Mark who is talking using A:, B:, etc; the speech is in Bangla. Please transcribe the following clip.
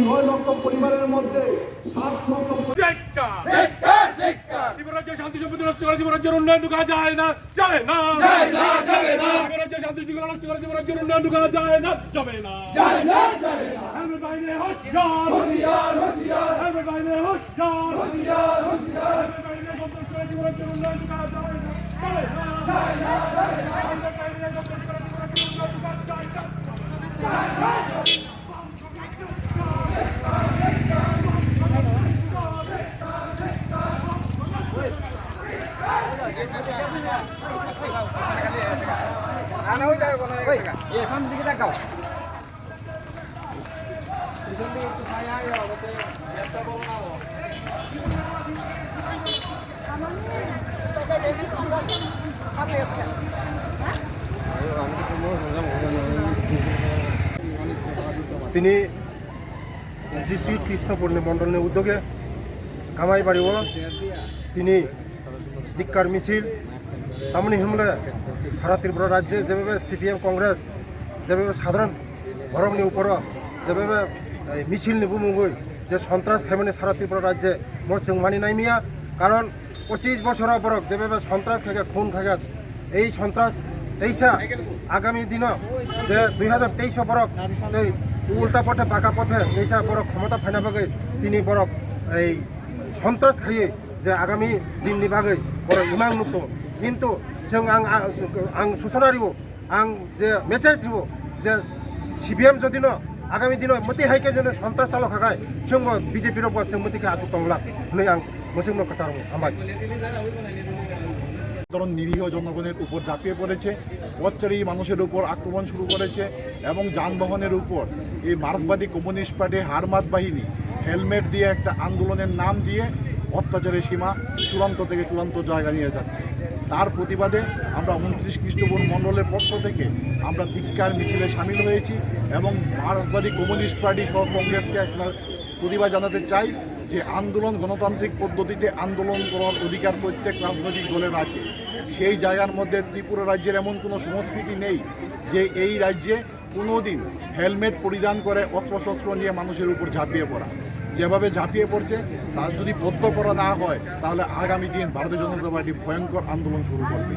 A: নয় লক্ষ পরিবারের মধ্যে 7 লক্ষ শান্তি সম্পত্তি নষ্ট করে জীবরাজ্যের উন্নয়ন ঢুকা যায় না যাবে না শান্তি শৃঙ্খলা নষ্ট করে জীবরাজ্যের উন্নয়ন ঢুকা যায় না যাবে না হেলমেট বাহিনী হুঁশিয়ার হেলমেট বাহিনী হুঁশিয়ার হেলমেট বাহিনী সন্ত্রাস করে জীবরাজ্যের উন্নয়ন ঢুকা যায় না হেলমেট বাহিনী সন্ত্রাস করে জীবরাজ্যের উন্নয়ন ঢুকা যায় না।
B: তিনি শ্রী কৃষ্ণপূর্ণি মণ্ডলের উদ্যোগে কামাইবাড়ি ও তিনি ধিক্কার মিছিল তেমনি হিমলে সারা ত্রিপুরা রাজ্যে যেভাবে সিপিএম কংগ্রেস যেভাবে সাধারণ গরমনি উপর যেভাবে মিছিল নিবুমুগুই যে সন্ত্রাস খেমেনি সারা ত্রিপুরা রাজ্যে মোর जों মানি নাই মিয়া কারণ 25 বছর বরক যেভাবে সন্ত্রাস খাগে খুন খাগে এই সন্ত্রাস তেইশা আগামী দিন যে 2023 বরক যে উল্টা পথে পাকা পথে এইসা বরক ক্ষমতা ফাইনাবাগে তিনি বরক এই সন্ত্রাস খাইয়ে যে আগামী দিনनि बागै बर' इमां नुक्तो किन्तु जों आं सूचना रिबो आं जे मेसेज रिबो जे सिपिएम जदि न आगामी दिन मति हाइके जन सन्त्रास चालक हागाय जों बीजेपी रो जों मतिके आसु तंगला नै आं मोसोंनो कचार हामबाय
C: সাধারণ নিরীহ জনগণের উপর ঝাঁপিয়ে পড়েছে পথচারী মানুষের উপর আক্রমণ শুরু করেছে এবং যানবাহনের উপর এই মার্ক্সবাদী কমিউনিস্ট পার্টি হারমাত বাহিনী হেলমেট দিয়ে একটা আন্দোলনের নাম দিয়ে অত্যাচারের সীমা চূড়ান্ত থেকে চূড়ান্ত জায়গা নিয়ে যাচ্ছে তার প্রতিবাদে আমরা 29 খ্রিস্টপূর্ণ মণ্ডলের পক্ষ থেকে আমরা ধিক্কার মিছিলে সামিল হয়েছি এবং মার্ক্সবাদী কমিউনিস্ট পার্টি সহ কংগ্রেসকে একটা প্রতিবাদ জানাতে চাই যে আন্দোলন গণতান্ত্রিক পদ্ধতিতে আন্দোলন করার অধিকার প্রত্যেক রাজনৈতিক দলের আছে সেই জায়গার মধ্যে ত্রিপুরা রাজ্যের এমন কোনো সংস্কৃতি নেই যে এই রাজ্যে কোনোদিন হেলমেট পরিধান করে অস্ত্রশস্ত্র নিয়ে মানুষের উপর ঝাঁপিয়ে পড়া যেভাবে ঝাঁপিয়ে পড়ছে তার যদি বদ্ধ করা না হয় তাহলে আগামী দিন ভারতীয় জনতা পার্টি ভয়ঙ্কর আন্দোলন শুরু করবে।